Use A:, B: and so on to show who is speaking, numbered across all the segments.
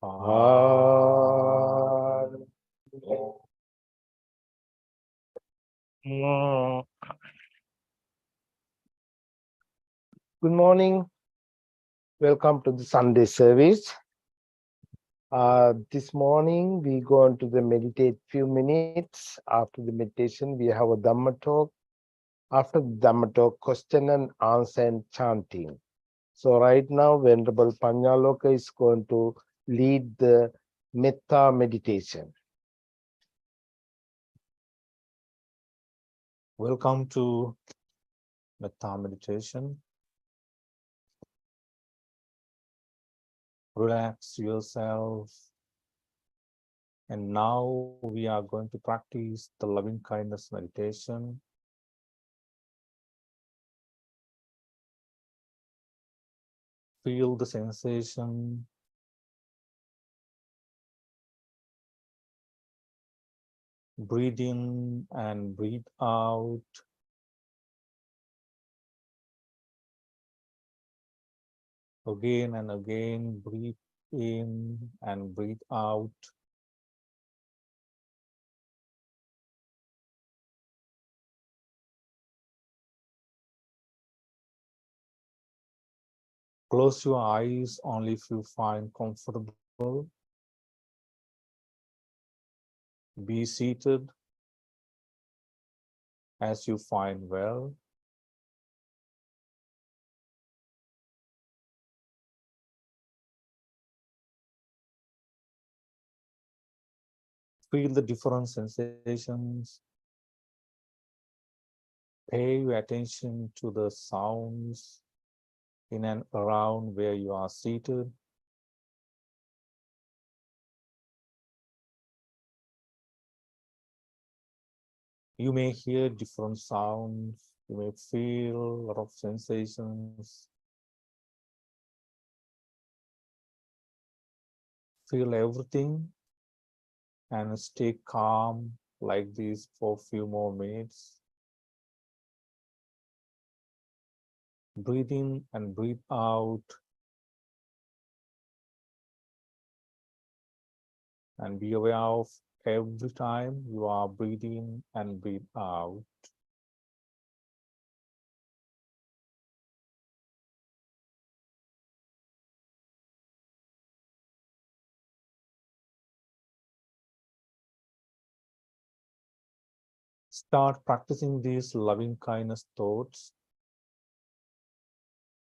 A: Good morning. Welcome to the Sunday service. This morning we going to meditate few minutes. After the meditation, we have a Dhamma Talk. After the Dhamma Talk, question and answer and chanting. So right now, Venerable Panyaloka is going to lead the Metta meditation.
B: Welcome to Metta meditation. Relax yourself. And now we are going to practice the loving kindness meditation. Feel the sensation. Breathe in and breathe out. Again and again, breathe in and breathe out. Close your eyes only if you find comfortable. Be seated as you find well. Feel the different sensations. Pay attention to the sounds in and around where you are seated. You may hear different sounds. You may feel a lot of sensations. Feel everything and stay calm like this for a few more minutes. Breathe in and breathe out. And be aware of every time you are breathing and breathe out. Start practicing these loving kindness thoughts.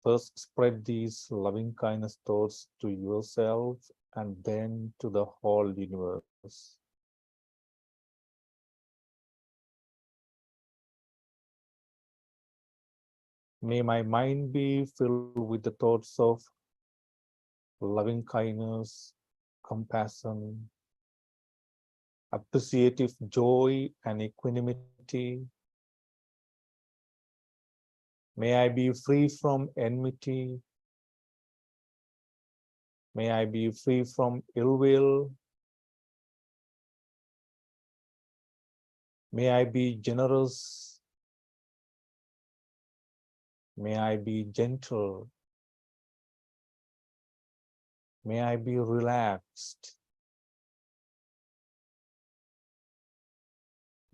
B: First, spread these loving kindness thoughts to yourself and then to the whole universe. May my mind be filled with the thoughts of loving kindness, compassion, appreciative joy, and equanimity. May I be free from enmity. May I be free from ill will. May I be generous. May I be gentle. May I be relaxed.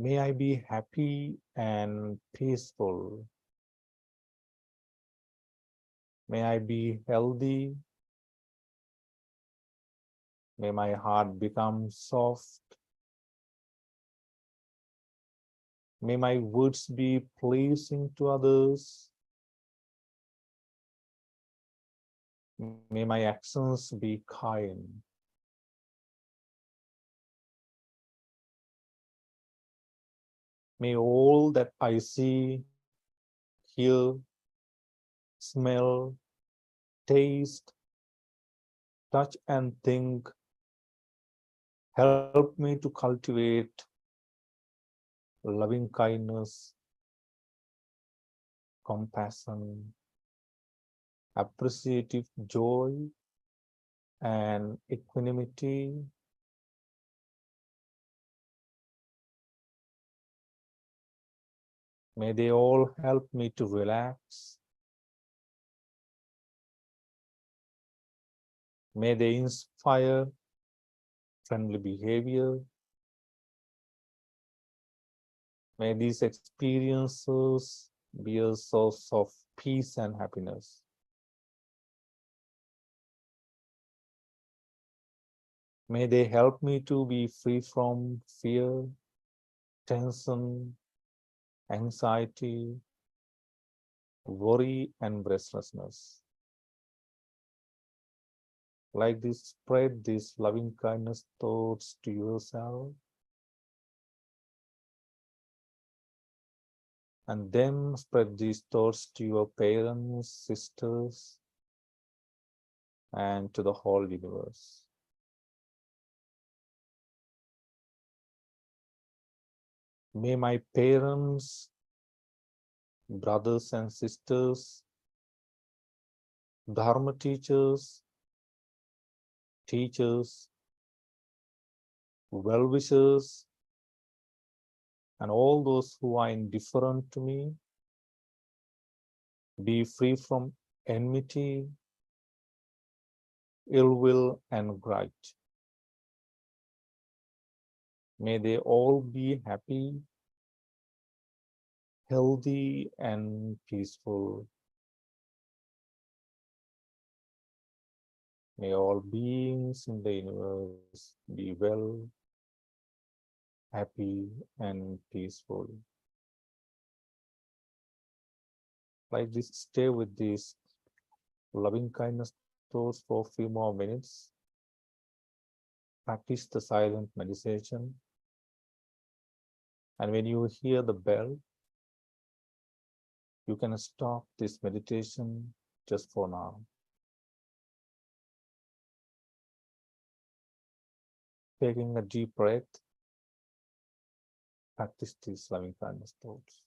B: May I be happy and peaceful. May I be healthy. May my heart become soft. May my words be pleasing to others. May my actions be kind. May all that I see, hear, smell, taste, touch, and think help me to cultivate loving kindness, compassion, appreciative joy, and equanimity. May they all help me to relax, May they inspire friendly behavior. May these experiences be a source of peace and happiness. May they help me to be free from fear, tension, anxiety, worry, and restlessness. Like this, spread these loving kindness thoughts to yourself, and then spread these thoughts to your parents, sisters, and to the whole universe. May my parents, brothers and sisters, Dharma teachers, teachers, well wishers, and all those who are indifferent to me be free from enmity, ill will, and grudge. May they all be happy, healthy, and peaceful. May all beings in the universe be well, happy, and peaceful. Like this, stay with these loving kindness thoughts for a few more minutes. Practice the silent meditation. And when you hear the bell, you can stop this meditation just for now. Taking a deep breath, practice these loving kindness thoughts.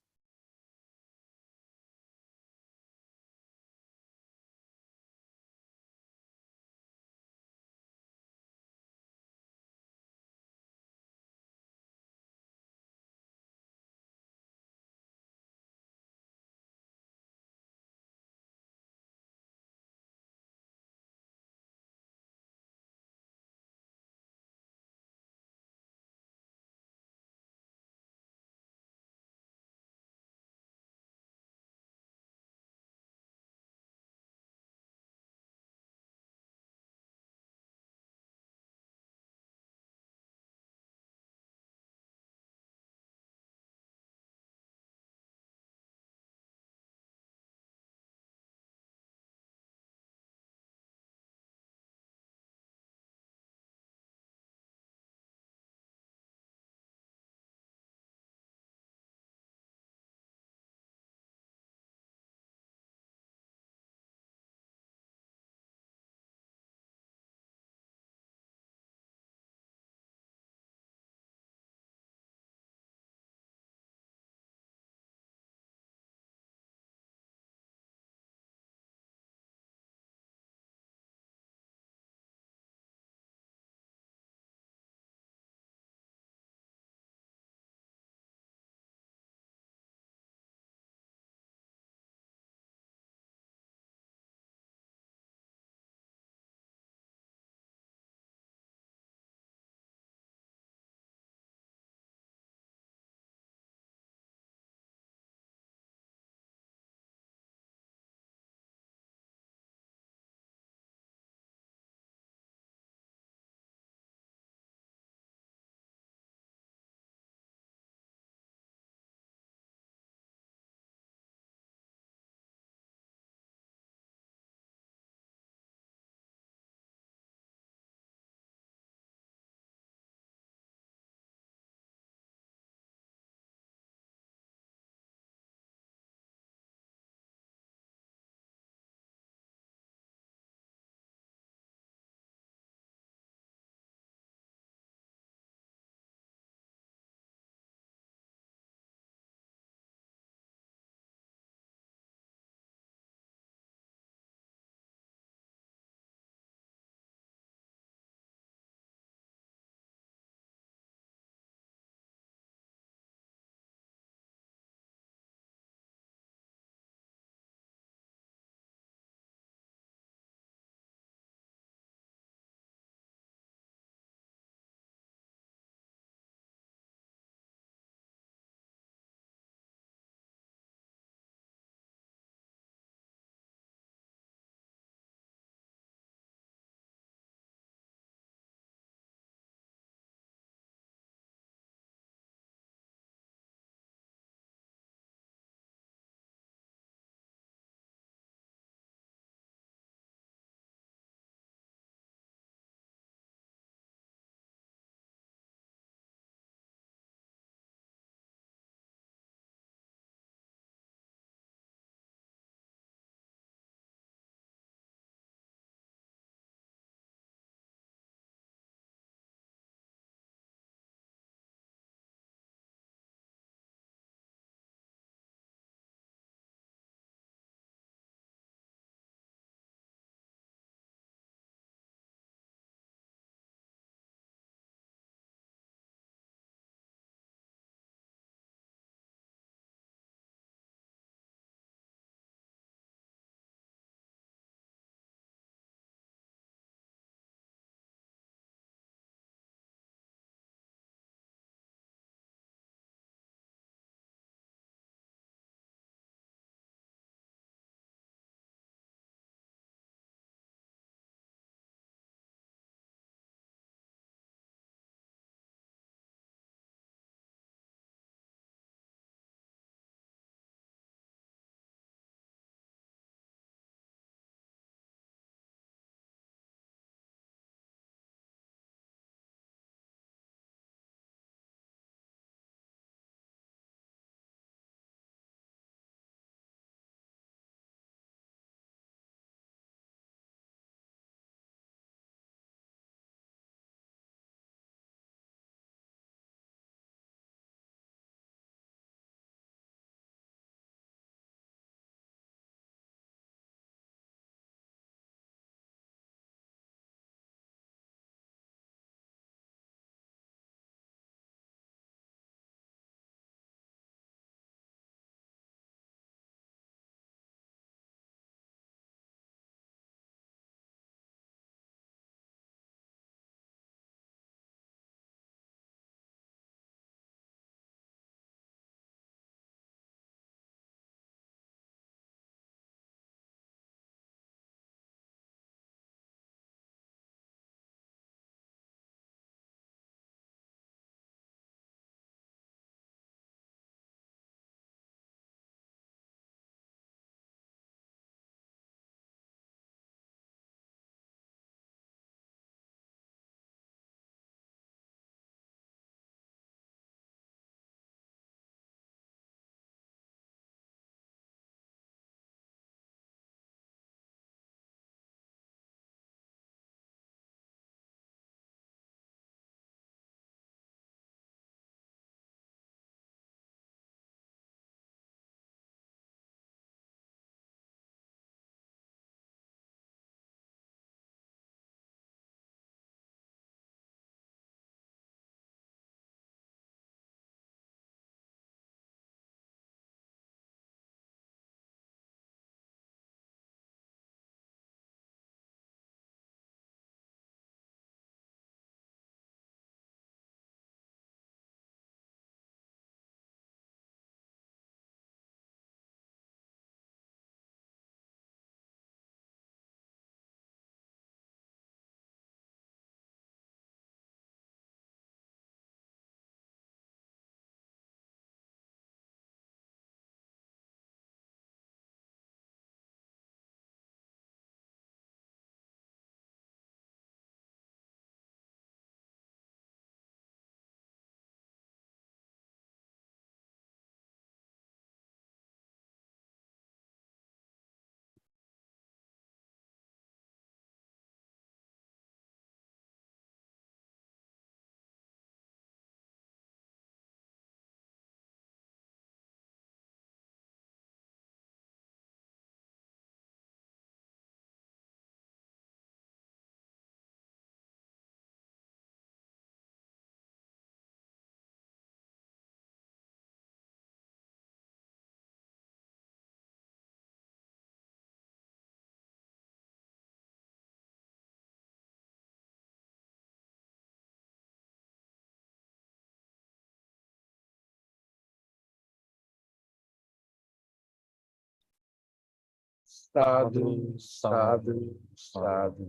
A: Sadhu, sadhu, sadhu.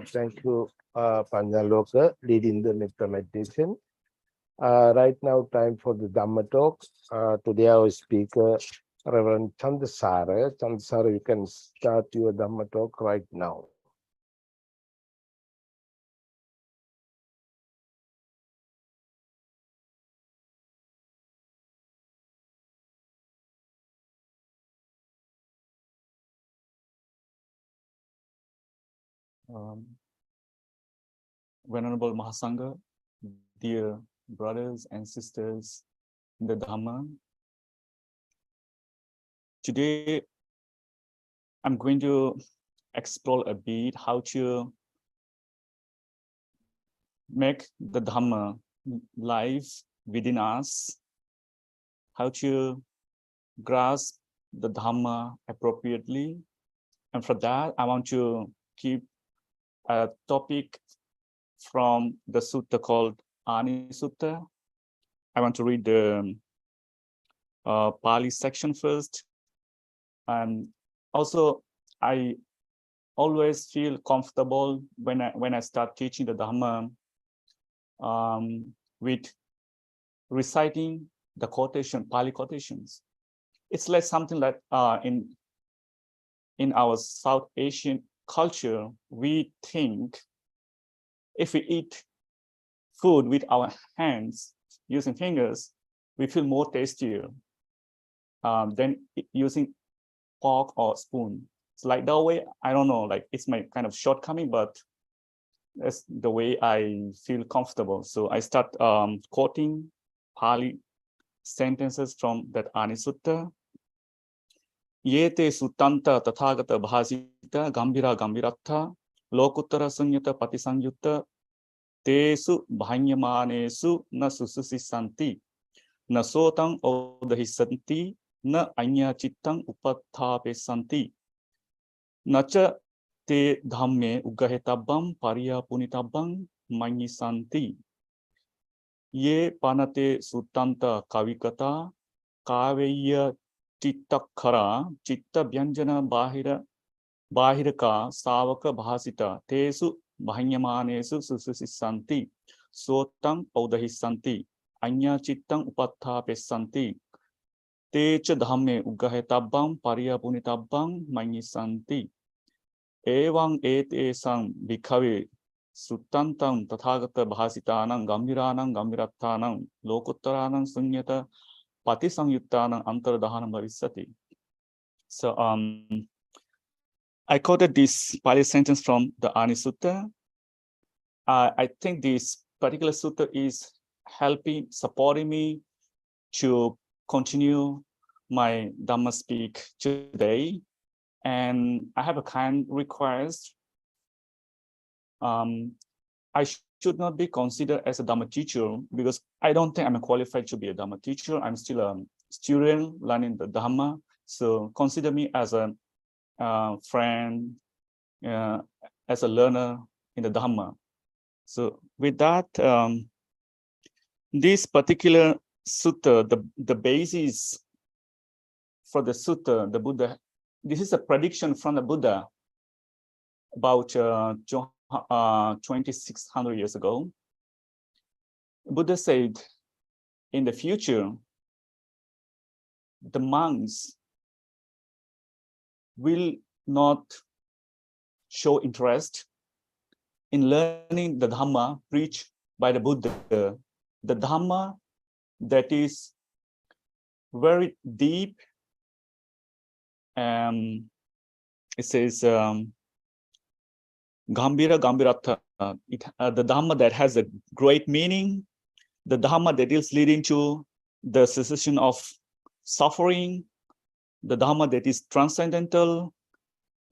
A: Thank you, Panyaloka, leading the meditation. Right now, time for the Dhamma talk. Today, our speaker, Reverend Chandasara. Chandasara, you can start your Dhamma talk right now.
C: Venerable Mahasangha, dear brothers and sisters in the Dhamma, today I'm going to explore a bit how to make the Dhamma live within us, how to grasp the Dhamma appropriately. And for that, I want to keep a topic from the sutta called Ani Sutta. I want to read the Pali section first. And also, I always feel comfortable when I start teaching the Dhamma with reciting the quotation, Pali quotations. It's like something like in our South Asian culture, we think if we eat food with our hands using fingers, we feel more tastier than using fork or spoon. It's like that way. I don't know, like it's my kind of shortcoming, but that's the way I feel comfortable. So I start quoting Pali sentences from that Ani Sutta. Yete Sutanta Tathagata Bhasita Gambira Gambirattha Lokuttara Sunyata Patisangyutta Tesu Bhanyamanesu Na Sususisanti Na Sotang Odahisanti Na Anya Chittang Upatthapesanti Nacha Te Dhamme Ugahetabam Pariya Punitabam Manyisanti Ye Panate Sutanta Kavikata Kaveya Chittakhara Chitta Vyanjana Bahiraka Savaka Bhasita Tesu Bhanyamanesu Sususisanti Sotang Odahisanti Anya Chittang Upatthapesanti Techa Dhamme Ugahetabam Pariya Punitabam Manyisanti Evang ete sang bhikkhave suttantam tathagata bhasitanam gambiranam gambirattanam lokuttaranam sunyata patisangyuttanam antardhanam bhavisati. So I quoted this Pali sentence from the Ani Sutta. I think this particular sutta is supporting me to continue my Dhamma speak today. And I have a kind request. I should not be considered as a Dhamma teacher because I don't think I'm qualified to be a Dhamma teacher. I'm still a student learning the Dhamma. So consider me as a friend, as a learner in the Dhamma. So with that, this particular sutta, the basis for the sutta, the Buddha, this is a prediction from the Buddha about 2,600 years ago. Buddha said, in the future, the monks will not show interest in learning the Dhamma preached by the Buddha, the Dhamma that is very deep. It says, Gambira Gambirattha, the Dhamma that has a great meaning, the Dhamma that is leading to the cessation of suffering, the Dhamma that is transcendental,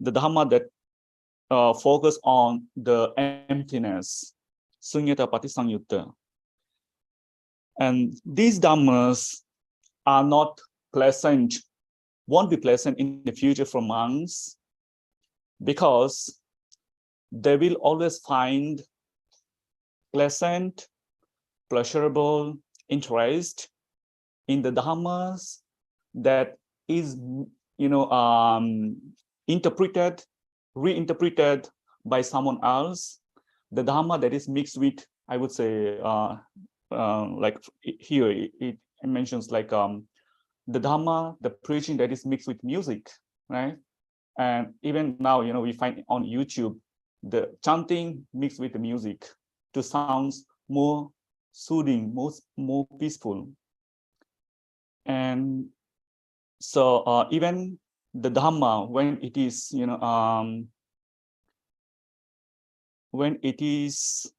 C: the Dhamma that focus on the emptiness, Sunyata Patisangyutta. And these Dhammas are not pleasant, won't be pleasant in the future for monks, because they will always find pleasant, pleasurable interest in the Dhammas that is interpreted, reinterpreted by someone else. The Dhamma that is mixed with, I would say, like here it mentions like the Dhamma, the preaching that is mixed with music, right? And even now, we find on YouTube the chanting mixed with the music to sounds more soothing, more peaceful. And so even the Dhamma, when it is, when it is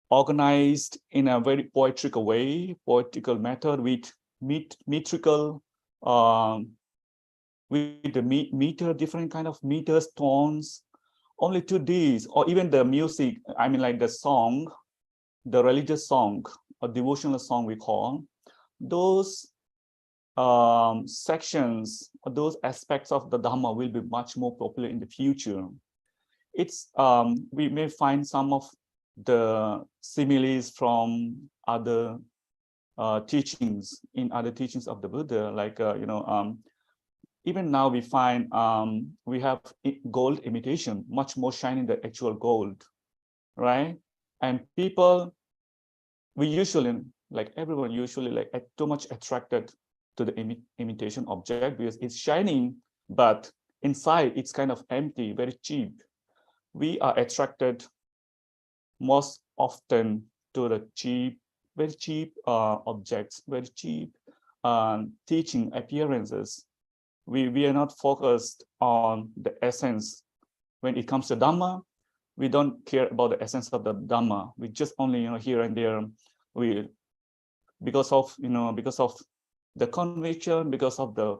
C: organized in a very poetical way, poetical method with metrical, with the meter, different kind of meters, tones, only to these, or even the music, I mean like the song, the religious song or devotional song we call, those sections or those aspects of the Dhamma will be much more popular in the future. It's we may find some of the similes from other teachings in other teachings of the Buddha, like even now we find we have gold imitation, much more shiny than actual gold, right? And people, we usually, like everyone usually like too much attracted to the imitation object because it's shining, but inside it's kind of empty, very cheap. We are attracted most often to the cheap, very cheap objects, very cheap teaching appearances. We are not focused on the essence. When it comes to Dhamma, we don't care about the essence of the Dhamma. We just only, here and there, because of the conviction, because of the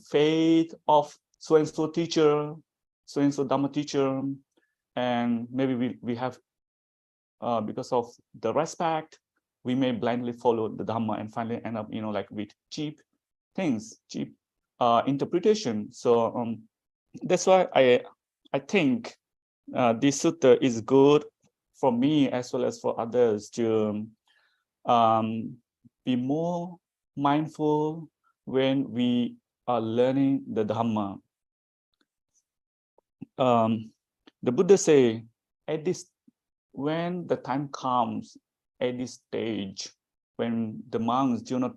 C: faith of so-and-so teacher, so-and-so Dhamma teacher, and maybe we have, because of the respect, we may blindly follow the Dhamma and finally end up, like with cheap things, cheap interpretation. So that's why I think this sutta is good for me as well as for others to be more mindful when we are learning the Dhamma. The Buddha say, when the time comes at this stage, when the monks do not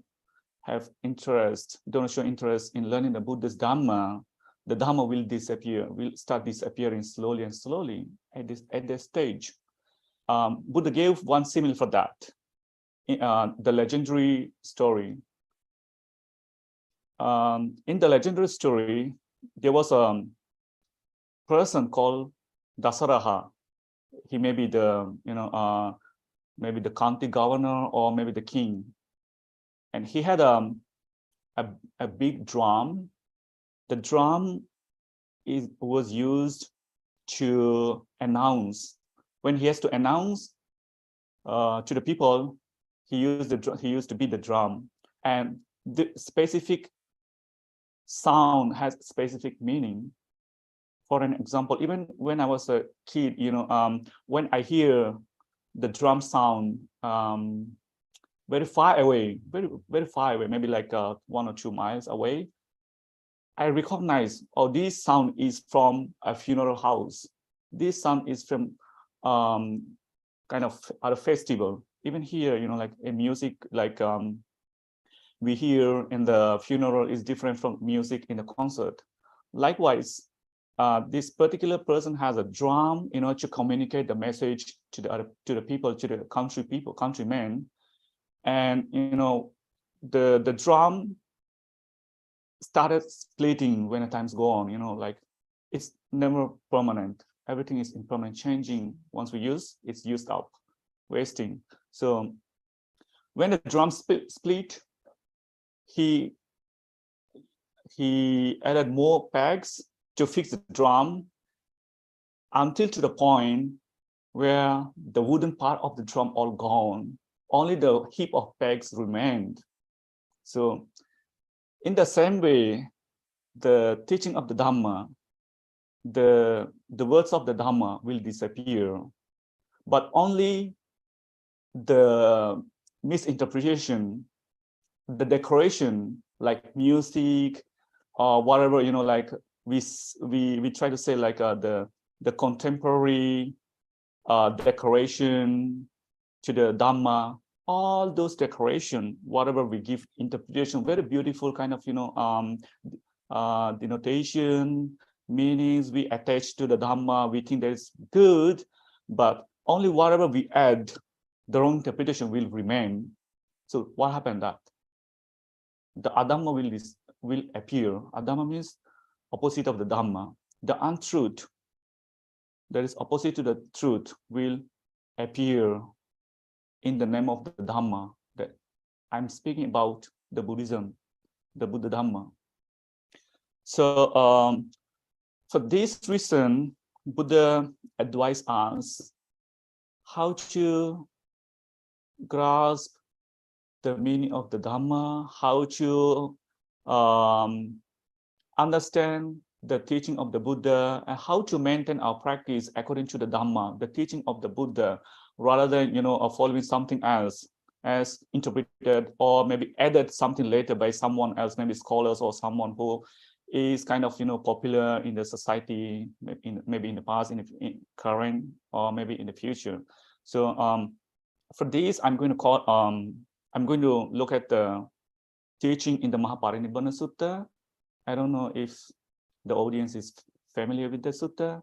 C: have interest, don't show interest in learning the Buddha's Dhamma, the Dhamma will disappear, will start disappearing slowly and slowly at this stage. Buddha gave one simile for that. The legendary story. In the legendary story, there was a person called Dasaraha. He may be the, maybe the county governor or maybe the king. And he had a big drum. The drum was used to announce. When he has to announce to the people, he used to beat the drum, and the specific sound has specific meaning. For an example, even when I was a kid, when I hear the drum sound very far away, very far away, maybe like 1 or 2 miles away, I recognize, oh, this sound is from a funeral house. This sound is from kind of at a festival. Even here, like a music, like we hear in the funeral is different from music in the concert. Likewise, this particular person has a drum in order to communicate the message to the people, to the countrymen, and the drum started splitting when the times go on. Like it's never permanent. Everything is impermanent, changing. Once we use, it's used up, wasting. So when the drum split, he added more pegs to fix the drum until to the point where the wooden part of the drum all gone. Only the heap of pegs remained. So in the same way, the teaching of the Dhamma, the words of the Dhamma will disappear, but only the misinterpretation, the decoration like music, or whatever, like we try to say like the contemporary decoration to the Dhamma, all those decoration, whatever we give interpretation, very beautiful kind of, denotation, meanings we attach to the Dhamma, we think that is good, but only whatever we add, the wrong interpretation will remain. So what happened that? The Adhamma will appear. Adhamma means opposite of the Dhamma. The untruth that is opposite to the truth will appear in the name of the Dhamma. That I'm speaking about the Buddhism, the Buddha Dhamma. So for this reason, Buddha advised us how to grasp the meaning of the Dhamma, how to understand the teaching of the Buddha, and how to maintain our practice according to the Dhamma, the teaching of the Buddha, rather than following something else as interpreted or maybe added something later by someone else, maybe scholars or someone who is kind of popular in the society, maybe in the past, in current, or maybe in the future. So for this, I'm going to look at the teaching in the Mahaparinibbana Sutta. I don't know if the audience is familiar with the sutta.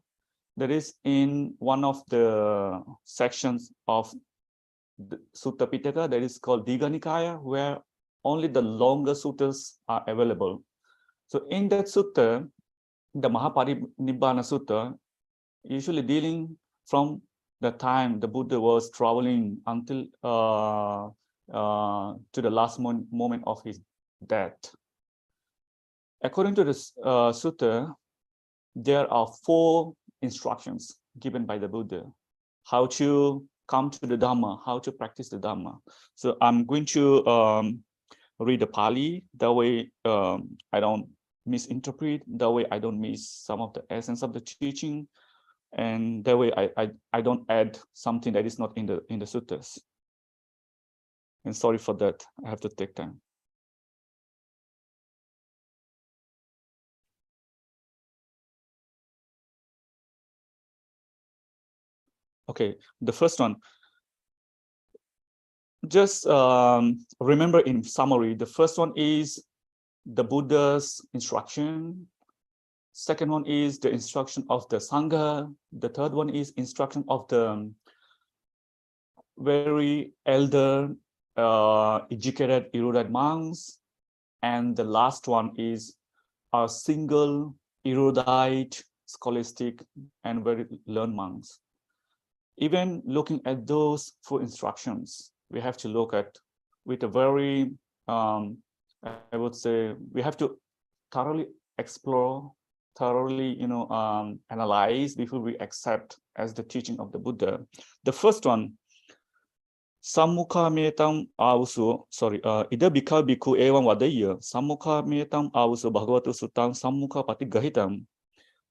C: That is in one of the sections of the Sutta Pitaka that is called Digha Nikaya, where only the longer suttas are available. So in that sutta, the Mahaparinibbana Sutta, usually dealing from the time the Buddha was traveling until to the last moment of his death. According to this sutta, there are 4 instructions given by the Buddha, how to come to the Dhamma, how to practice the Dhamma. So I'm going to read the Pali, that way I don't misinterpret, that way I don't miss some of the essence of the teaching, and that way I don't add something that is not in the suttas. And sorry for that, I have to take time. Okay, the first one. Just remember in summary, the first one is the Buddha's instruction. Second one is the instruction of the Sangha. The third one is instruction of the very elder, educated, erudite monks. And the last one is a single, erudite, scholastic, and very learned monks. Even looking at those 4 instructions, we have to look at with a very, I would say, we have to thoroughly explore, thoroughly, analyze before we accept as the teaching of the Buddha. The first one, Sammukha metam avusu, ida bhikkhā bhikkhu evam vadaya, Sammukha metam avusu bhagavatu suttam sammukha patigahitam,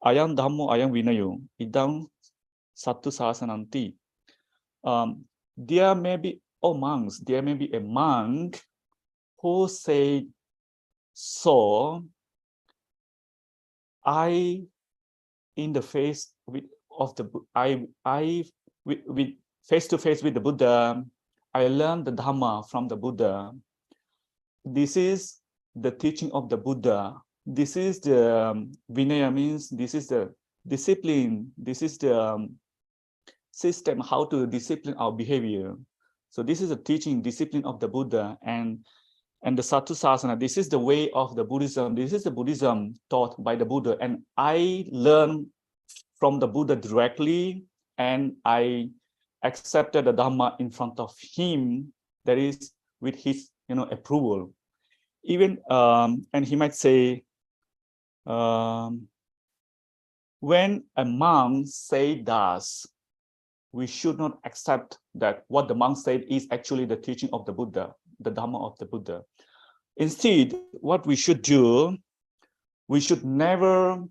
C: ayam dhammo ayam vinayo, idam sattu sasananti. There may be, monks, there may be a monk who said, so I, in the face with face to face with the Buddha, I learned the Dhamma from the Buddha. This is the teaching of the Buddha. This is the Vinaya, means this is the discipline. This is the system how to discipline our behavior. So this is a teaching discipline of the Buddha, and the Sattu Sasana. This is the way of the Buddhism. This is the Buddhism taught by the Buddha, and I learned from the Buddha directly, and I accepted the Dhamma in front of him. That is with his approval. Even and he might say, when a monk say thus, we should not accept that what the monk said is actually the teaching of the Buddha, the Dhamma of the Buddha. Instead, what we should do, we should never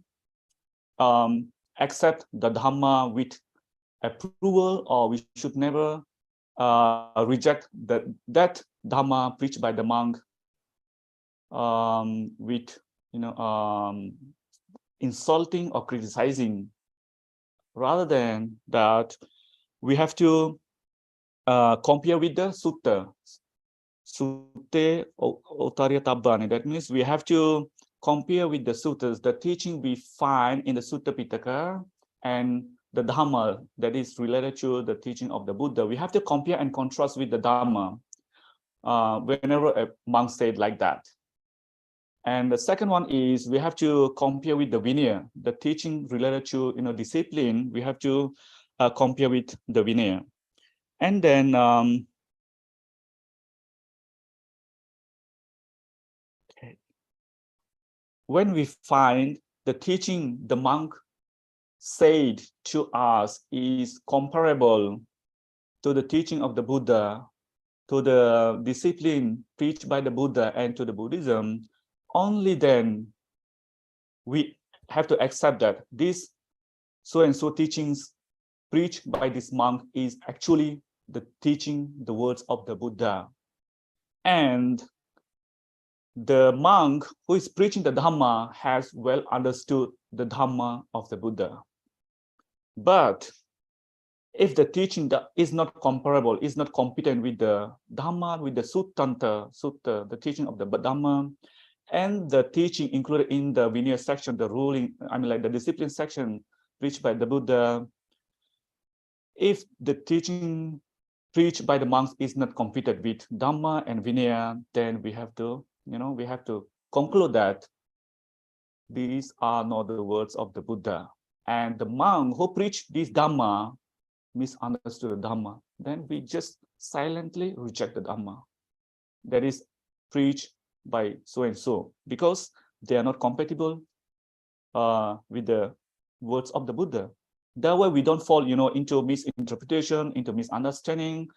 C: accept the Dhamma with approval, or we should never reject that Dhamma preached by the monk with insulting or criticizing. Rather than that, we have to compare with the sutta. Sutte Ottara Tabbani. That means we have to compare with the suttas, the teaching we find in the Sutta Pitaka and the Dhamma that is related to the teaching of the Buddha. We have to compare and contrast with the Dhamma whenever a monk said like that. And the second one is we have to compare with the Vinaya, the teaching related to discipline. We have to compare with the Vinaya. And then when we find the teaching the monk said to us is comparable to the teaching of the Buddha, to the discipline preached by the Buddha and to the Buddhism, only then we have to accept that this so and so teachings preached by this monk is actually the teaching, the words of the Buddha. And the monk who is preaching the Dhamma has well understood the Dhamma of the Buddha. But if the teaching that is not comparable, is not competent with the Dhamma, with the Sutta, the teaching of the Dhamma, and the teaching included in the Vinaya section, the ruling, like the discipline section preached by the Buddha, if the teaching preached by the monks is not competent with Dhamma and Vinaya, then we have to conclude that these are not the words of the Buddha. And the monk who preached this Dhamma misunderstood the Dhamma. Then we just silently reject the Dhamma that is preached by so and so, because they are not compatible with the words of the Buddha. That way we don't fall into misinterpretation, into misunderstanding,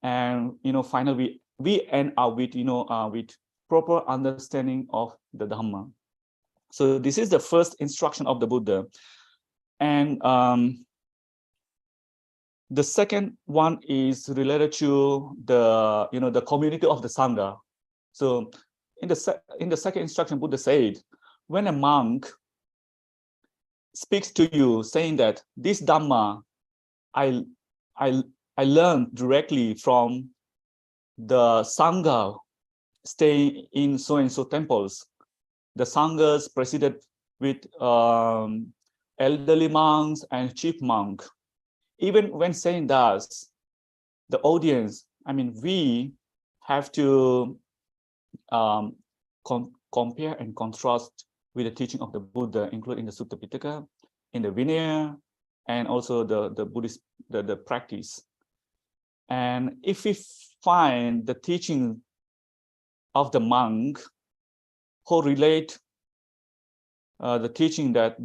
C: and finally we end up with with proper understanding of the Dhamma. So this is the first instruction of the Buddha. And the second one is related to the the community of the Sangha. So in the second instruction, Buddha said, when a monk speaks to you saying that this Dhamma I learned directly from the Sangha staying in so and so temples, the Sanghas presided with elderly monks and chief monk. Even when saying that, the audience, we have to compare and contrast with the teaching of the Buddha, including the Sutta Pitaka, in the Vinaya, and also the Buddhist the practice. And if we find the teaching of the monk who relate the teaching that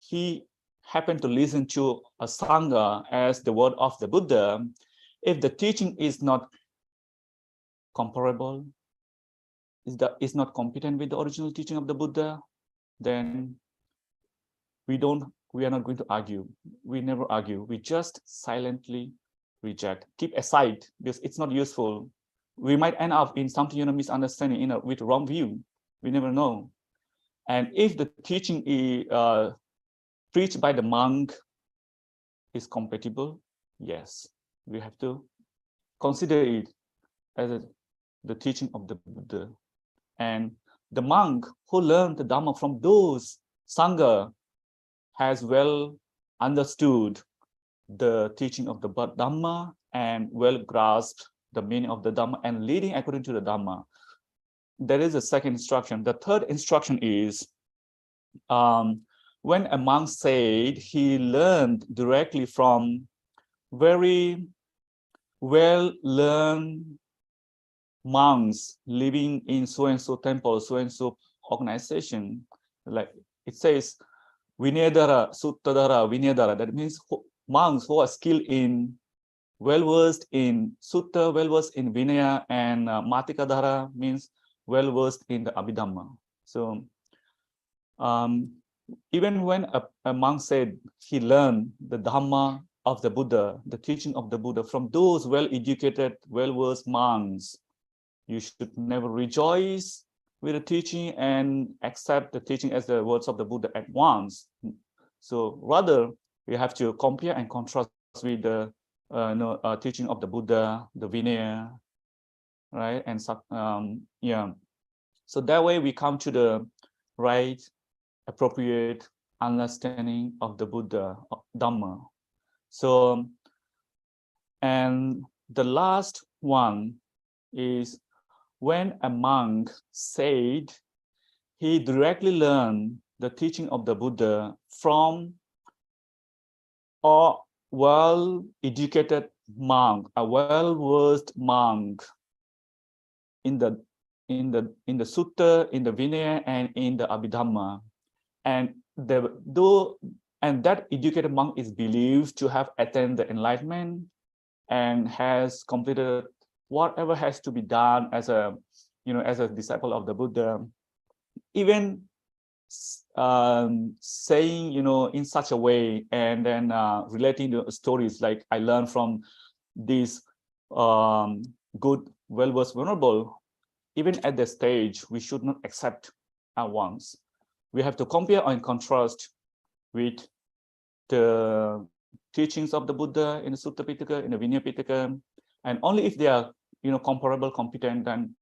C: he happened to listen to a Sangha as the word of the Buddha, if the teaching is not comparable, is not competent with the original teaching of the Buddha, then we are not going to argue. We never argue. We just silently reject, keep aside, because it's not useful. We might end up in something misunderstanding with wrong view. We never know. And if the teaching is preached by the monk is compatible, yes, we have to consider it as the teaching of the Buddha. And the monk who learned the Dhamma from those Sangha has well understood the teaching of the Dhamma and well grasped the meaning of the Dhamma and leading according to the Dhamma. That is the second instruction. The third instruction is when a monk said he learned directly from very well-learned monks living in so-and-so temple, so-and-so organization, like it says, Vinayadhara, Suttadhara, Vinayadhara. That means monks who are skilled in, well-versed in Sutta, well-versed in Vinaya, and Matikadhara means well-versed in the Abhidhamma. So even when a monk said he learned the Dhamma of the Buddha, the teaching of the Buddha from those well-educated, well-versed monks, you should never rejoice with the teaching and accept the teaching as the words of the Buddha at once. So rather, we have to compare and contrast with the teaching of the Buddha, the Vinaya, right? And yeah. So that way we come to the right, appropriate understanding of the Buddha, of Dhamma. So, and the last one is when a monk said he directly learned the teaching of the Buddha from a well-educated monk, a well-versed monk in the sutta, in the Vinaya, and in the Abhidhamma, and that educated monk is believed to have attained the enlightenment and has completed whatever has to be done as a disciple of the Buddha. Even saying in such a way, and then relating to stories like I learned from this good well-versed venerable, even at the stage we should not accept at once. We have to compare and contrast with the teachings of the Buddha in the Sutta Pitaka, in the Vinaya Pitaka, and only if they are comparable, competent, then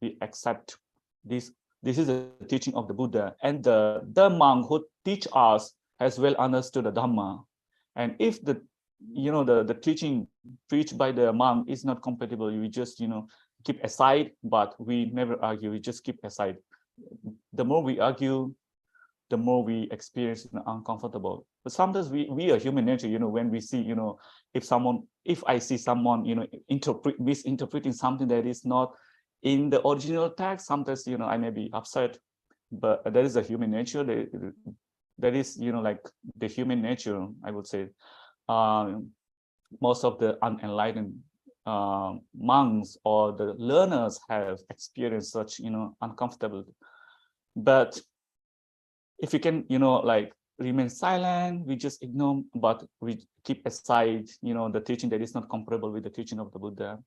C: we accept this. This is the teaching of the Buddha, and the monk who teach us has well understood the Dhamma. And if the the teaching preached by the monk is not compatible, we just keep aside, but we never argue, we just keep aside. The more we argue, the more we experience uncomfortable. But sometimes we are human nature, when we see, if I see someone, misinterpreting something that is not in the original text, sometimes, I may be upset, but that is a human nature. That is, like the human nature, I would say. Most of the unenlightened monks or the learners have experienced such, uncomfortability. But if we can, like remain silent, we just ignore, but we keep aside, the teaching that is not comparable with the teaching of the Buddha.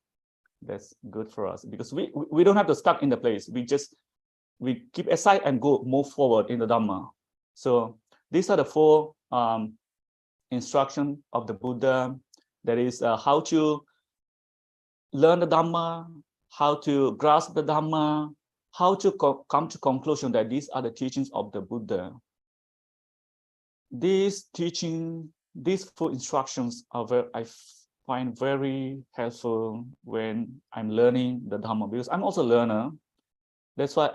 C: That's good for us, because we don't have to stuck in the place. We keep aside and move forward in the Dhamma. So these are the four instructions of the Buddha. That is how to learn the Dhamma, how to grasp the Dhamma, how to come to conclusion that these are the teachings of the Buddha. These four instructions are I find very helpful when I'm learning the Dhamma, because I'm also a learner. That's why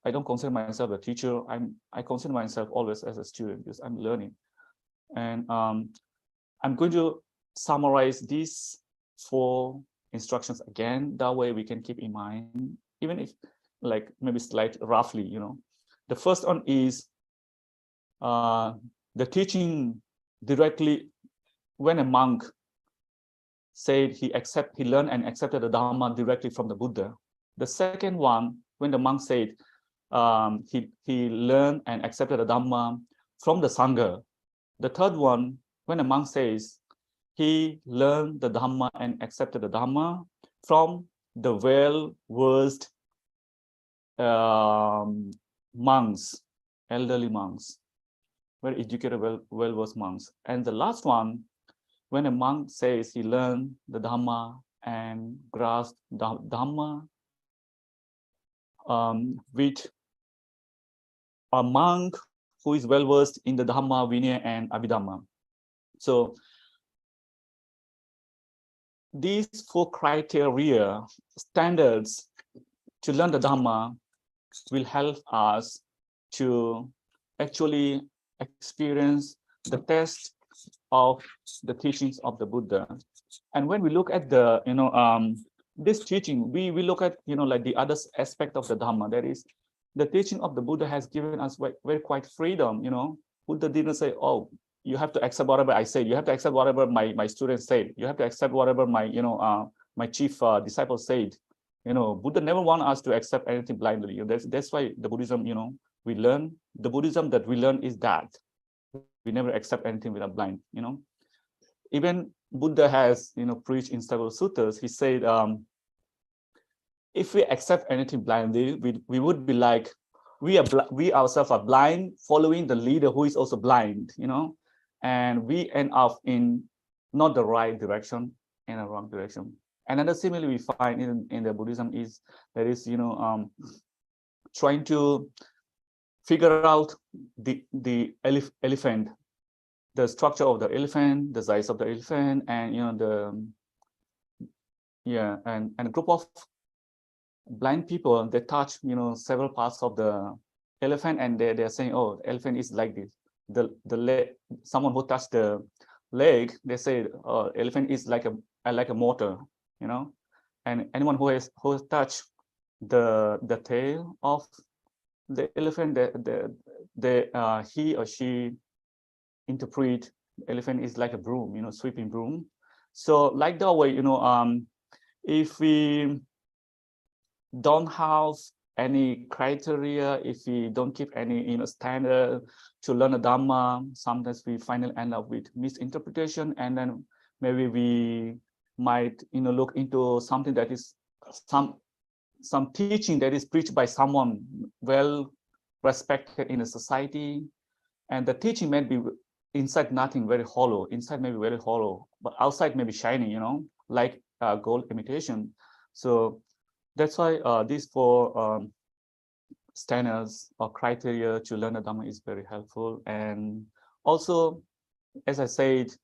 C: I don't consider myself a teacher. I consider myself always as a student, because I'm learning. And I'm going to summarize these four instructions again. That way we can keep in mind, even if like maybe slight roughly, The first one is the teaching directly when a monk said he learned and accepted the Dhamma directly from the Buddha. The second one, when the monk said he learned and accepted the Dhamma from the Sangha. The third one, when a monk says he learned the Dhamma and accepted the Dhamma from the well-versed monks, elderly monks, very educated, well-versed monks. And the last one, when a monk says he learned the Dhamma and grasped the Dhamma with a monk who is well-versed in the Dhamma, Vinaya, and Abhidhamma. So these four criteria, standards to learn the Dhamma will help us to actually experience the test of the teachings of the Buddha. And when we look at the, this teaching, we look at, like the other aspect of the Dhamma, that is the teaching of the Buddha has given us very quite freedom, Buddha didn't say, oh, you have to accept whatever I say. You have to accept whatever my students say. You have to accept whatever my, my chief disciple said. Buddha never want us to accept anything blindly. That's why the Buddhism, we learn, the Buddhism that we learn is that we never accept anything without blind, Even Buddha has, preached in several suttas. He said, if we accept anything blindly, we would be like, we ourselves are blind, following the leader who is also blind, and we end up in not the right direction, in a wrong direction. Another simile we find in the Buddhism is that is, trying to figure out the elephant, the structure of the elephant, the size of the elephant, and and a group of blind people, they touch several parts of the elephant, and they're saying, oh, the elephant is like this. The leg, someone who touched the leg, they say, oh, elephant is like a motor, and anyone who has touched the tail of the elephant, he or she interpret elephant is like a broom, sweeping broom. So like that way, if we don't have any criteria, if we don't keep any standard to learn a Dhamma, sometimes we finally end up with misinterpretation, and then maybe we might look into something that is some teaching that is preached by someone well respected in a society, and the teaching may be inside nothing, very hollow, inside maybe very hollow, but outside maybe shiny, like gold imitation. So that's why these four standards or criteria to learn the Dhamma is very helpful. And also, as I said,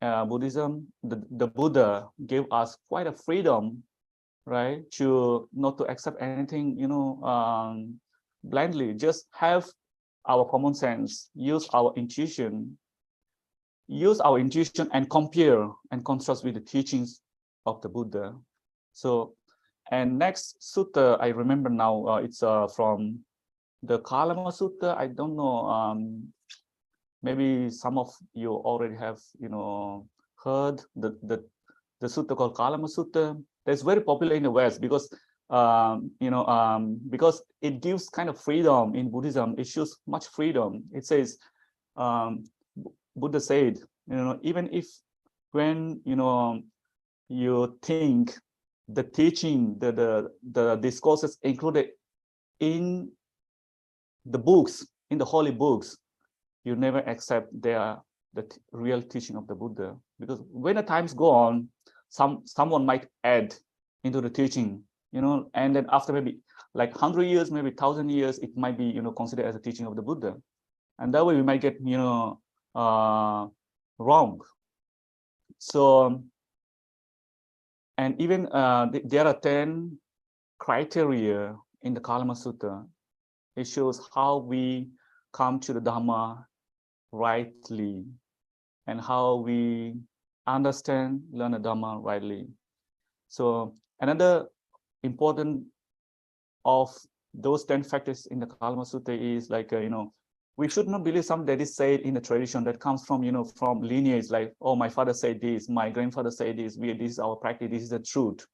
C: Buddhism, the Buddha gave us quite a freedom, right, to not to accept anything, blindly. Just have our common sense, use our intuition and compare and contrast with the teachings of the Buddha. So, and next sutta, I remember now, it's from the Kalama Sutta. I don't know, maybe some of you already have, heard the sutta called Kalama Sutta. That's very popular in the West because, because it gives kind of freedom in Buddhism. It shows much freedom. It says, Buddha said, even if when, you think the teaching, the discourses included in the books, in the holy books, you never accept the real teaching of the Buddha, because when the times go on, someone might add into the teaching, and then after maybe like 100 years, maybe 1,000 years, it might be considered as a teaching of the Buddha, and that way we might get wrong. So, and even there are 10 criteria in the Kalama Sutta. It shows how we come to the Dhamma rightly and how we understand, learn the Dhamma rightly. So another important of those 10 factors in the Kalama Sutta is like, we should not believe something that is said in the tradition that comes from, from lineage, like, oh, my father said this, my grandfather said this, this is our practice, this is the truth,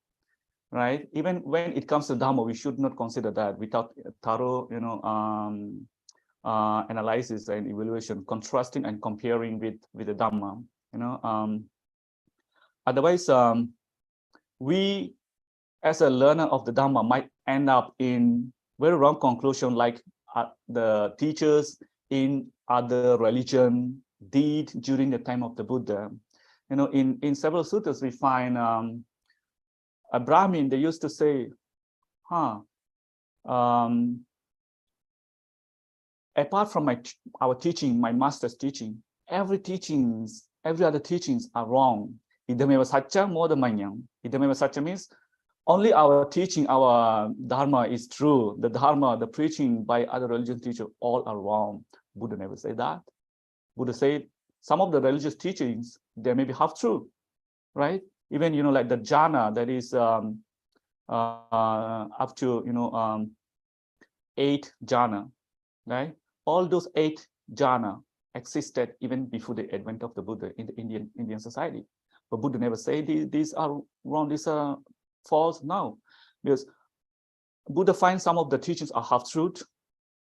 C: right? Even when it comes to Dhamma, we should not consider that without thorough, analysis and evaluation, contrasting and comparing with the Dhamma, otherwise, we as a learner of the Dhamma might end up in very wrong conclusion, like the teachers in other religion did during the time of the Buddha. In several suttas we find a Brahmin, they used to say, apart from our teaching, my master's teaching, every other teachings are wrong. Idameva satcha modamanyam. Idameva satcha means only our teaching, our Dharma is true. The Dharma, the preaching by other religious teachers, all are wrong. Buddha never said that. Buddha said some of the religious teachings, they may be half true, right? Even, like the jhana, that is up to, 8 jhana, right? All those 8 jhana existed even before the advent of the Buddha in the Indian society. But Buddha never said these are wrong, these are false. No, because Buddha finds some of the teachings are half truth,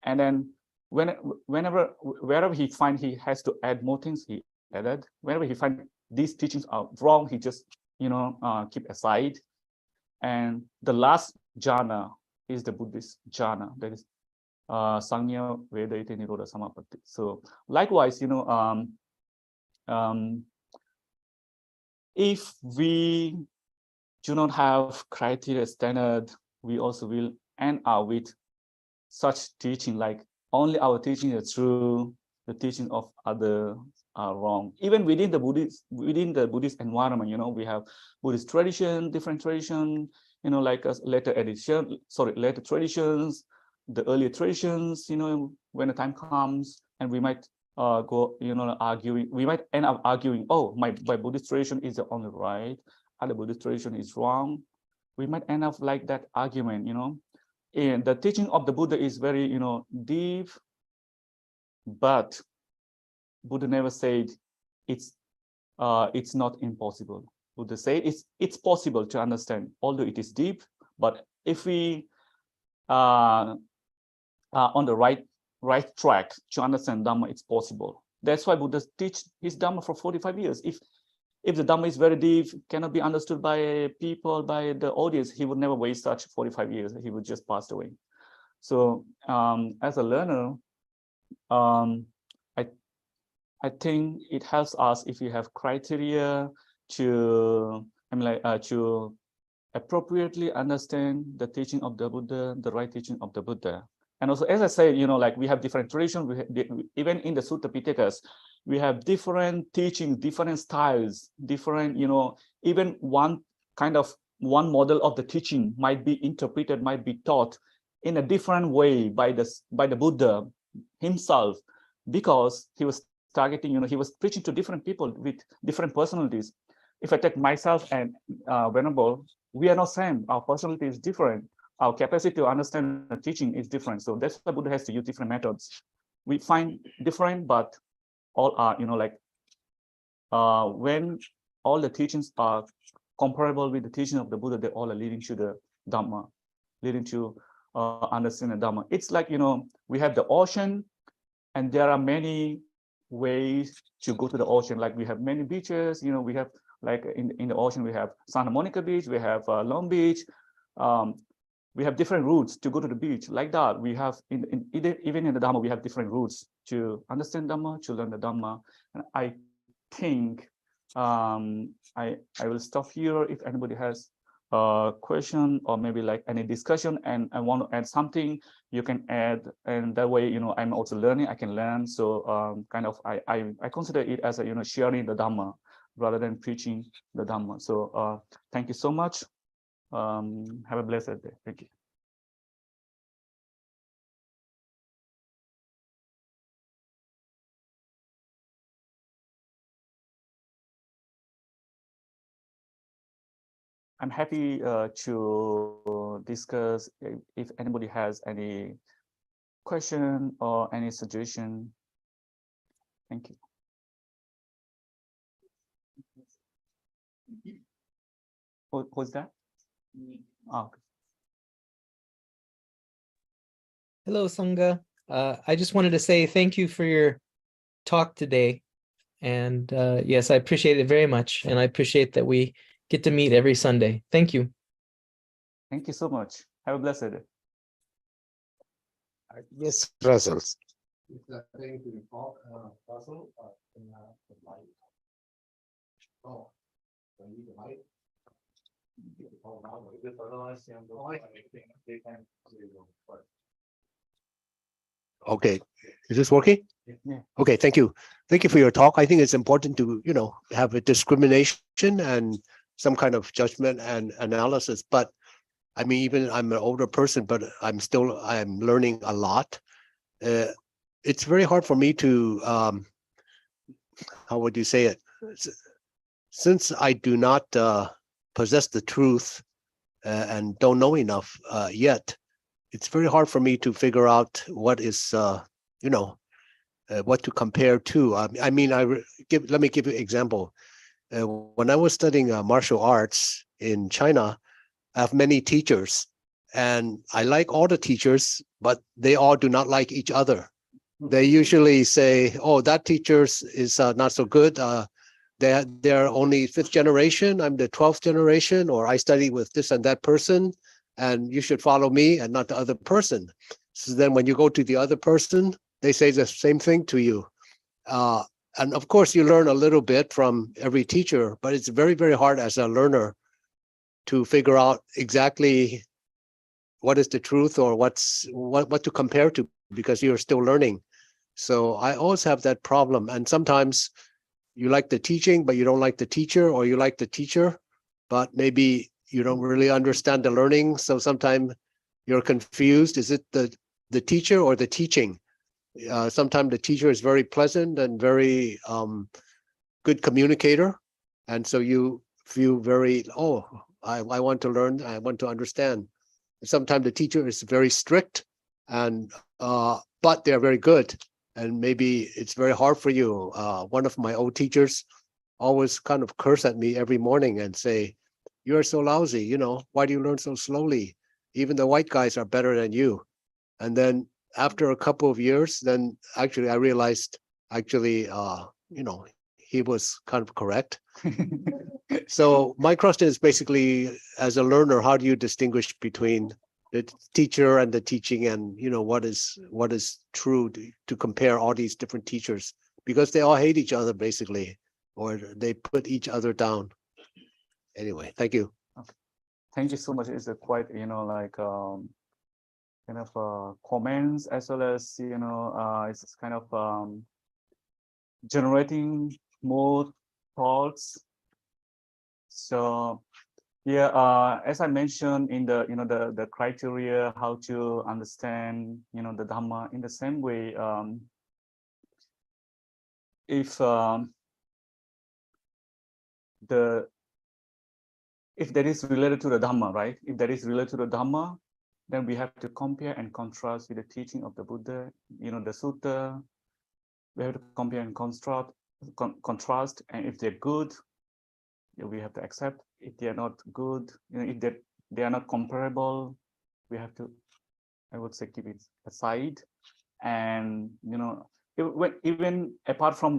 C: and then wherever he finds he has to add more things, he added. Whenever he finds these teachings are wrong, he just keep aside. And the last jhana is the Buddhist jhana, that is Sangya Vedaita Nirodha Samapatti. So likewise, if we do not have criteria standard, we also will end up with such teaching like only our teaching is true, the teaching of other are wrong. Even within the Buddhist environment, we have Buddhist tradition, different tradition, like later traditions, the earlier traditions, when the time comes, and we might go, arguing, we might end up arguing, oh, my Buddhist tradition is the only right, other Buddhist tradition is wrong. We might end up like that argument, And the teaching of the Buddha is very, deep, but Buddha never said it's not impossible. Buddha said it's possible to understand, although it is deep. But if we are on the right track to understand Dhamma, it's possible. That's why Buddha teach his Dhamma for 45 years. If the Dhamma is very deep, cannot be understood by people, by the audience, he would never waste such 45 years. He would just pass away. So as a learner, I think it helps us if we have criteria to appropriately understand the teaching of the Buddha, the right teaching of the Buddha. And also, as I said, like we have different traditions. Even in the Sutta Pitakas, we have different teachings, different styles, different, even one model of the teaching might be interpreted, might be taught in a different way by the Buddha himself, because he was targeting, he was preaching to different people with different personalities. If I take myself and Venerable, we are not same. Our personality is different. Our capacity to understand the teaching is different. So that's why Buddha has to use different methods. We find different, but all are, when all the teachings are comparable with the teaching of the Buddha, they all are leading to the Dhamma, leading to understanding the Dhamma. It's like, we have the ocean, and there are many ways to go to the ocean. Like we have many beaches, we have like in the ocean, we have Santa Monica Beach, we have Long Beach. We have different routes to go to the beach. Like that, we have even in the Dhamma, we have different routes to understand Dhamma, to learn the Dhamma. And I think I will stop here. If anybody has a question or maybe like any discussion and I want to add something, you can add, and that way, I'm also learning, I can learn. So I consider it as a, sharing the Dhamma rather than preaching the Dhamma. So thank you so much. Have a blessed day. Thank you. I'm happy to discuss if anybody has any question or any suggestion. Thank you. Who's that? Oh.
D: Hello, Sangha. I just wanted to say thank you for your talk today. And yes, I appreciate it very much. And I appreciate that we get to meet every Sunday. Thank you.
C: Thank you so much. Have a blessed day.
A: Yes, Russell.
E: Okay, is this working?
C: Yeah.
E: Okay, thank you. Thank you for your talk. I think it's important to, have a discrimination and some kind of judgment and analysis. But I mean, even I'm an older person, but I'm learning a lot. It's very hard for me to, how would you say it? Since I do not possess the truth and don't know enough yet, it's very hard for me to figure out what is, what to compare to. I mean, let me give you an example. When I was studying martial arts in China, I have many teachers, and I like all the teachers, but they all do not like each other. They usually say, "Oh, that teacher is not so good. they're only 5th generation, I'm the 12th generation, or I study with this and that person, and you should follow me and not the other person. So then when you go to the other person, they say the same thing to you. And of course, you learn a little bit from every teacher, but it's very, very hard as a learner to figure out exactly what is the truth or what to compare to, because you're still learning. So I always have that problem. And sometimes you like the teaching, but you don't like the teacher, or you like the teacher, but maybe you don't really understand the learning. So sometimes you're confused. Is it the teacher or the teaching? Sometimes the teacher is very pleasant and very good communicator. And so you feel very, oh, I want to learn, I want to understand. Sometimes the teacher is very strict, and but they're very good. And maybe it's very hard for you. One of my old teachers always kind of curse at me every morning and say, "You're so lousy, why do you learn so slowly? Even the white guys are better than you." And then after a couple of years, then actually I realized he was kind of correct. So my question is basically, as a learner, how do you distinguish between the teacher and the teaching, and what is true to compare all these different teachers, because they all hate each other basically, or they put each other down. Anyway, thank you.
C: Thank you so much. It's a quite, kind of comments, as well as, it's kind of generating more thoughts. So yeah, as I mentioned in the the criteria how to understand the Dhamma, in the same way, if that is related to the Dhamma, right? If that is related to the Dhamma, then we have to compare and contrast with the teaching of the Buddha, the Sutta. We have to compare and contrast, and if they're good, we have to accept. If they are not good, if they are not comparable, we have to, I would say, keep it aside. And even apart from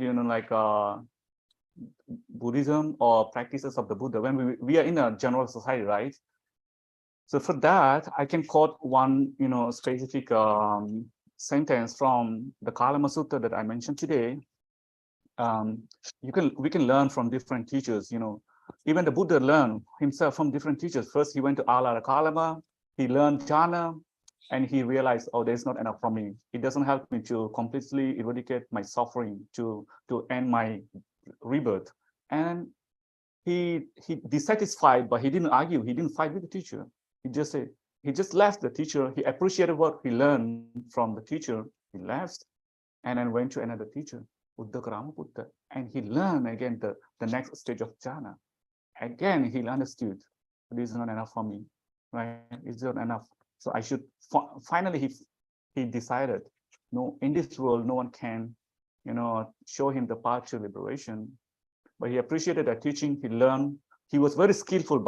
C: Buddhism or practices of the Buddha, when we are in a general society, right? So for that, I can quote one specific sentence from the Kalama Sutta that I mentioned today. We can learn from different teachers. Even the Buddha learned himself from different teachers. First, he went to Alara Kalama, he learned jhana, and he realized, oh, there's not enough for me. It doesn't help me to completely eradicate my suffering, to end my rebirth. And he dissatisfied, but he didn't argue. He didn't fight with the teacher. He just left the teacher. He appreciated what he learned from the teacher. He left and then went to another teacher, Uddhakarama Buddha, and he learned again the next stage of jhana. Again, he understood, this is not enough for me, right? It's not enough. So I should, finally, he decided, no, in this world, no one can, show him the path to liberation. But he appreciated that teaching. He learned. He was very skillful,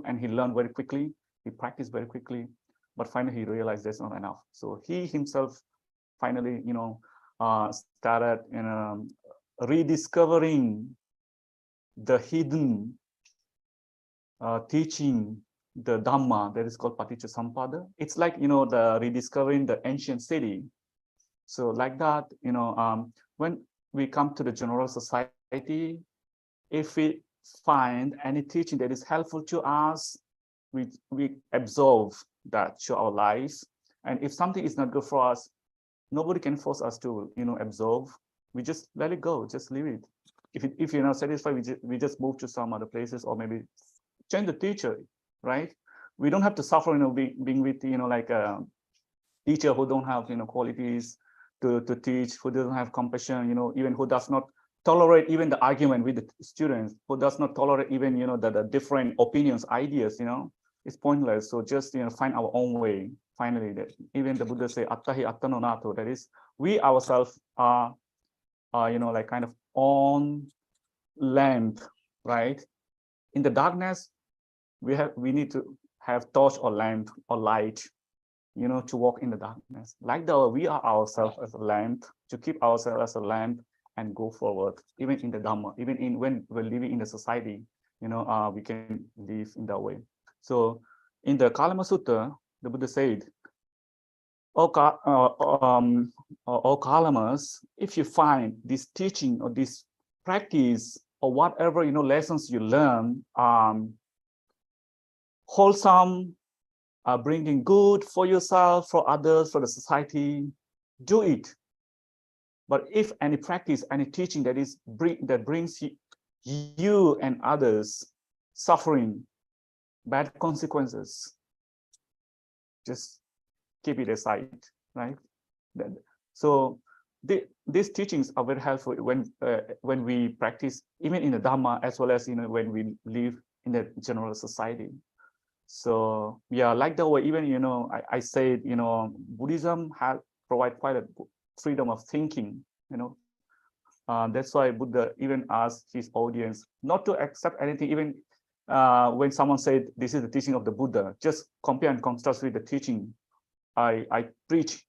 C: and he learned very quickly. He practiced very quickly, but finally he realized that's not enough. So he himself finally, started, rediscovering the hidden teaching, the Dhamma, that is called Paticcasamuppada. It's like, the rediscovering the ancient city. So like that, when we come to the general society, if we find any teaching that is helpful to us, we absorb that to our lives. And if something is not good for us, nobody can force us to, absorb. We just let it go, just leave it. If you're not satisfied, we just move to some other places, or maybe change the teacher, right? We don't have to suffer, being with, like a teacher who don't have, qualities to teach, who doesn't have compassion, even who does not tolerate even the argument with the students, who does not tolerate even, the different opinions, ideas, it's pointless. So just, find our own way. Finally, that even the Buddha say, attahi attano nato, that is, we ourselves are, like kind of on lamp, right? In the darkness, we need to have torch or lamp or light, to walk in the darkness. Like we are ourselves as a lamp, to keep ourselves as a lamp, and go forward, even in the Dhamma, even in when we're living in the society, we can live in that way. So in the Kalama Sutta, the Buddha said, all Kalamas, if you find this teaching or this practice or whatever lessons you learn wholesome, bringing good for yourself, for others, for the society, do it. But if any practice, any teaching that brings you and others suffering, bad consequences, just keep it aside, right? So these teachings are very helpful when we practice, even in the Dhamma, as well as when we live in the general society. So yeah, like the way even I said Buddhism has provide quite a freedom of thinking. That's why Buddha even asked his audience not to accept anything, even when someone said this is the teaching of the Buddha, just compare and contrast with the teaching I preach.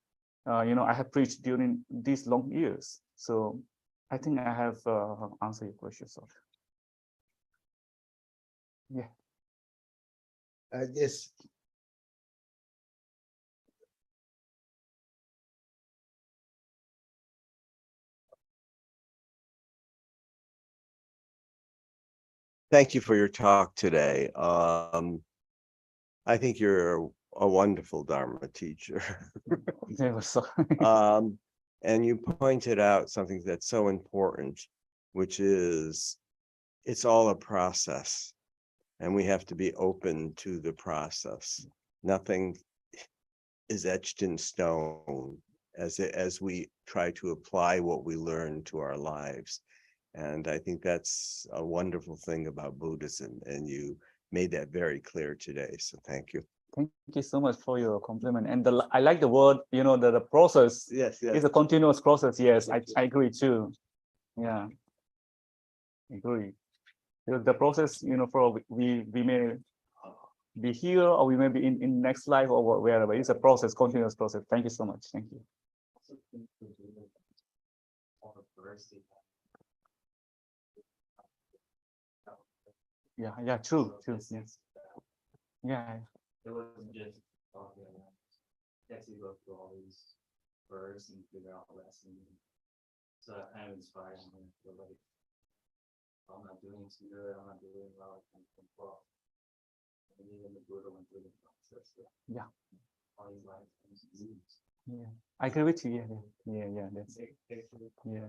C: I have preached during these long years. So I think I have answered your question. So yeah.
A: Yes.
F: Thank you for your talk today. I think you're a wonderful Dharma teacher. And you pointed out something that's so important, which is it's all a process, and we have to be open to the process. Nothing is etched in stone as we try to apply what we learn to our lives. And I think that's a wonderful thing about Buddhism, and you made that very clear today. So thank you.
C: Thank you so much for your compliment. And I like the word, the process.
F: Yes, yes.
C: It's a continuous process. Yes, I agree too. Yeah, agree. The process, for we may be here or we may be in next life or wherever. It's a process, continuous process. Thank you so much. Thank you. Yeah, true. Yes. Yeah.
G: It wasn't just talking about as you go through all these verses and figure out lessons. So that kind of inspired me to feel like I'm not doing too good, I'm not doing well, I can control. And even the Buddha went through the process.
C: Yeah.
G: All these life
C: Yeah. I agree with you. Yeah. That's it. Yeah.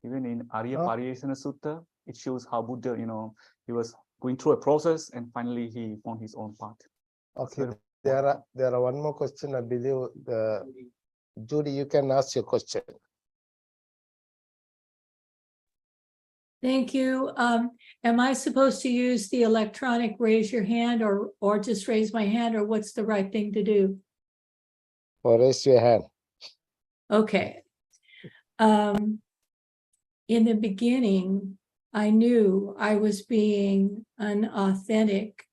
C: Even in Arya Pariyesana Sutta, it shows how Buddha, he was going through a process and finally he found his own path.
A: Okay, there are one more question. I believe Judy, you can ask your question.
H: Thank you. Am I supposed to use the electronic raise your hand or just raise my hand, or what's the right thing to do?
A: Or raise your hand.
H: Okay. In the beginning, I knew I was being unauthentic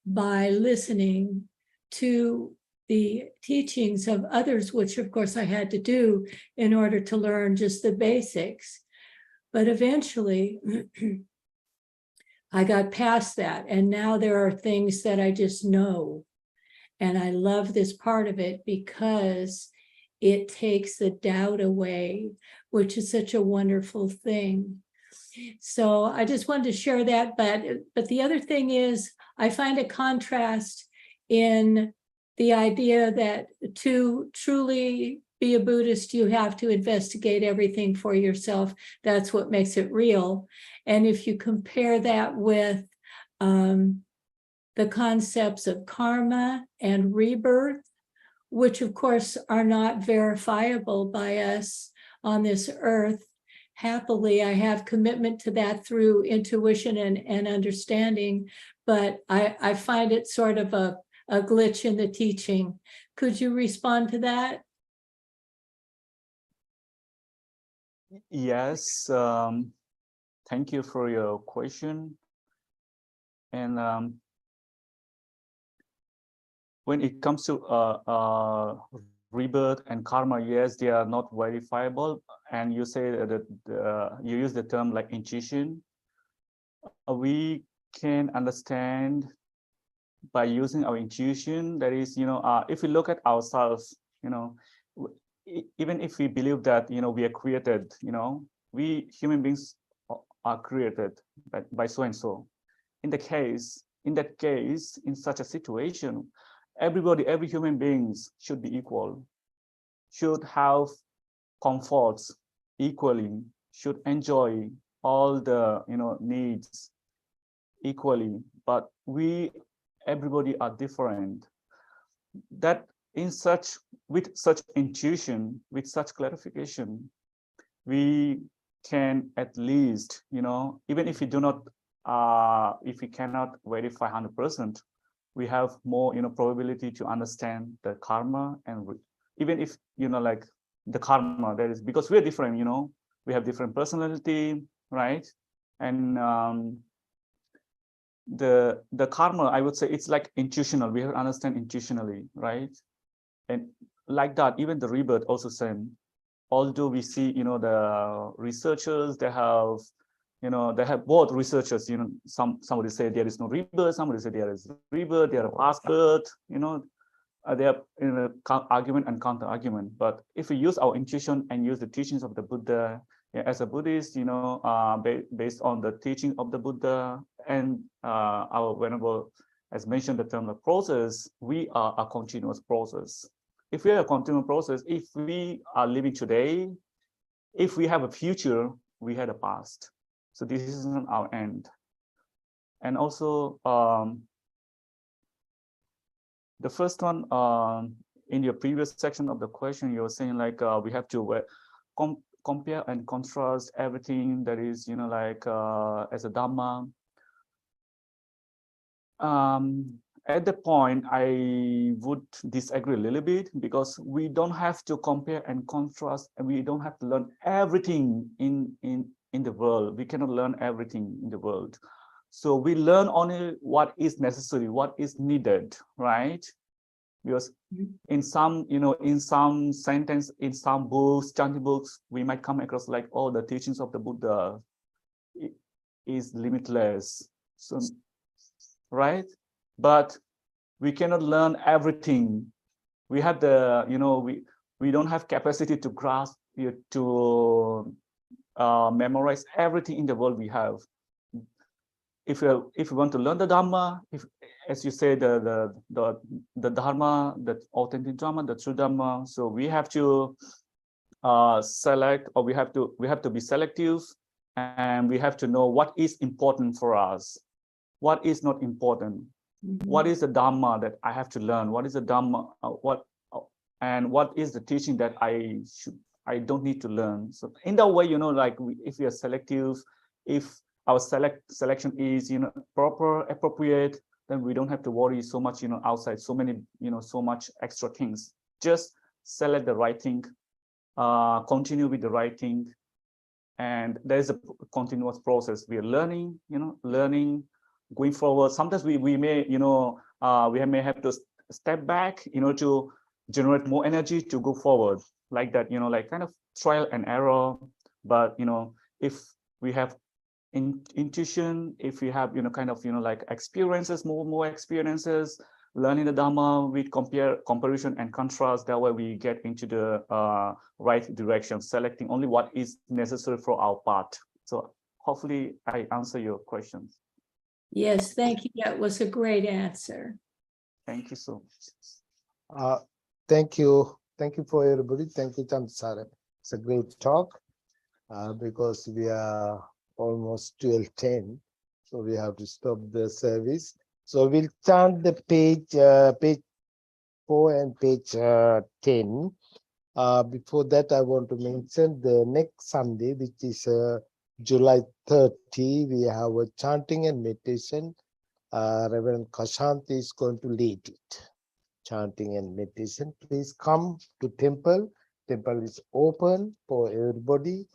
H: by listening to the teachings of others, which of course I had to do in order to learn just the basics. But eventually I got past that, and now there are things that I just know. And I love this part of it because it takes the doubt away, which is such a wonderful thing. So I just wanted to share that. But the other thing is, I find a contrast in the idea that to truly be a Buddhist, you have to investigate everything for yourself. That's what makes it real. And if you compare that with the concepts of karma and rebirth, which of course are not verifiable by us on this earth, happily, I have commitment to that through intuition and understanding, but I find it sort of a glitch in the teaching. Could you respond to that?
C: Yes, thank you for your question. And when it comes to rebirth and karma, yes, they are not verifiable. And you say that you use the term like intuition. We can understand by using our intuition. That is, if we look at ourselves, even if we believe that, we are created, we human beings are created by so and so. In that case, in such a situation, every human beings should be equal, should have comforts equally, should enjoy all the needs equally. But everybody are different. That with such intuition, with such clarification, we can at least, even if we do not, if we cannot verify 100%, we have more, probability to understand the karma. And even if, like the karma, that is because we're different, we have different personality, right? And the karma, I would say it's like intuitional. We have to understand intuitionally, right? And like that, even the rebirth also same. Although we see, the researchers, they have both researchers, somebody say there is no rebirth, somebody say there is rebirth, there are past birth, they are in an argument and counter argument. But if we use our intuition and use the teachings of the Buddha, as a Buddhist, based on the teaching of the Buddha and our Venerable has mentioned the term of process, we are a continuous process. If we are a continuous process, if we are living today, if we have a future, we had a past. So this is not our end. And also, the first one, in your previous section of the question, you were saying like we have to compare and contrast everything that is, as a Dhamma. At the point, I would disagree a little bit, because we don't have to compare and contrast, and we don't have to learn everything in the world. We cannot learn everything in the world. So we learn only what is necessary, what is needed, right? Because in some, in some sentence, in some books, chanting books, we might come across like, oh, the teachings of the Buddha is limitless. So, right? But we cannot learn everything. We have the, we don't have capacity to grasp, to memorize everything in the world we have. If we want to learn the Dhamma, as you say, the Dharma, the authentic Dhamma, the true Dhamma, so we have to select, or we have to be selective, and we have to know what is important for us, what is not important. What is the Dhamma that I have to learn? What is the Dhamma? And what is the teaching that I don't need to learn? So in that way, like if we are selective, if our selection is, proper, appropriate, then we don't have to worry so much, outside so many, so much extra things. Just select the right thing, continue with the right thing, and there is a continuous process. We are learning, learning. Going forward, sometimes we may, we may have to step back, to generate more energy to go forward, like that, like kind of trial and error. But if we have intuition, if we have kind of like experiences, more experiences, learning the Dhamma with comparison and contrast, that way we get into the right direction, selecting only what is necessary for our path. So hopefully I answer your questions.
H: Yes, thank you. That was a great answer.
C: Thank you so much.
A: Thank you for everybody. Thank you, Chandrasara. It's a great talk, because we are almost 12:10, so we have to stop the service. So we'll chant the page 4 and page 10. Before that, I want to mention the next Sunday, which is July 30, we have a chanting and meditation. Reverend Kashanti is going to lead it. Chanting and meditation. Please come to temple. Temple is open for everybody.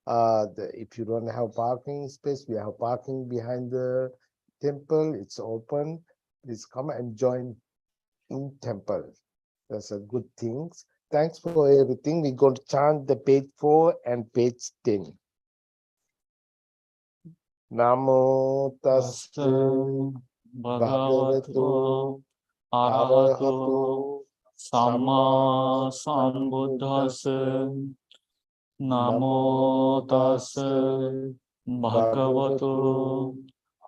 A: If you don't have parking space, we have parking behind the temple. It's open. Please come and join in temple. That's a good thing. Thanks for everything. We're going to chant the page 4 and page 10. Namo tassa bhagavato arahato
C: Samma Sambuddhassa. Namo tassa bhagavato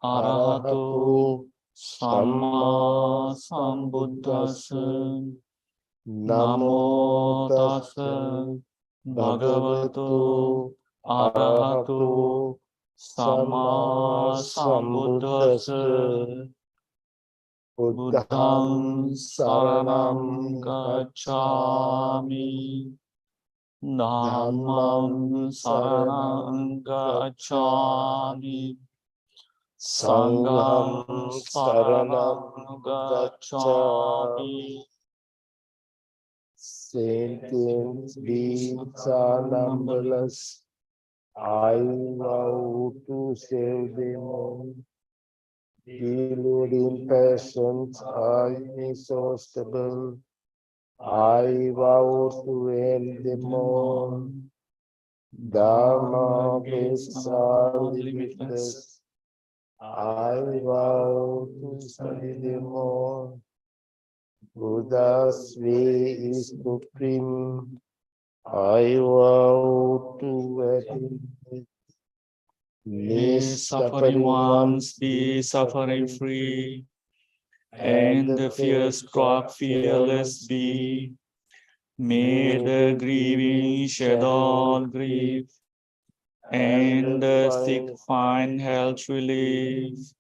C: arahato Samma Sambuddhassa. Namo tassa bhagavato arahato Samma Sambuddhassa. Buddhang saranam gacchami. Dhammam saranam gacchami. Sangham saranam gacchami.
A: Sentence beings are numberless. I vow to save them all. Deluding passions are inexhaustible. I vow to end them all. Dharma bliss are limitless. I vow to study them all. Buddha's way is supreme. I vow to attain it.
C: May suffering ones be suffering free, and the fear-struck fearless be. May the grieving shed all grief, and the sick find health relief.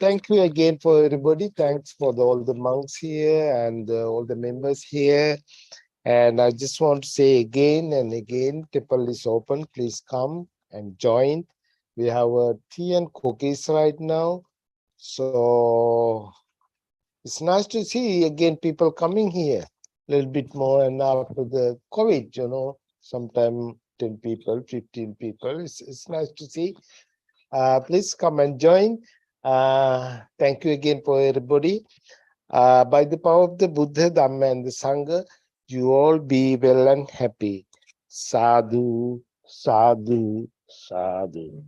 A: Thank you again for everybody. Thanks for all the monks here and all the members here. And I just want to say again and again, temple is open. Please come and join. We have tea and cookies right now. So it's nice to see again people coming here a little bit more. And after the COVID, sometime 10 people, 15 people. It's nice to see. Please come and join. Thank you again for everybody. By the power of the Buddha, Dhamma, and the Sangha, you all be well and happy. Sadhu, sadhu, sadhu.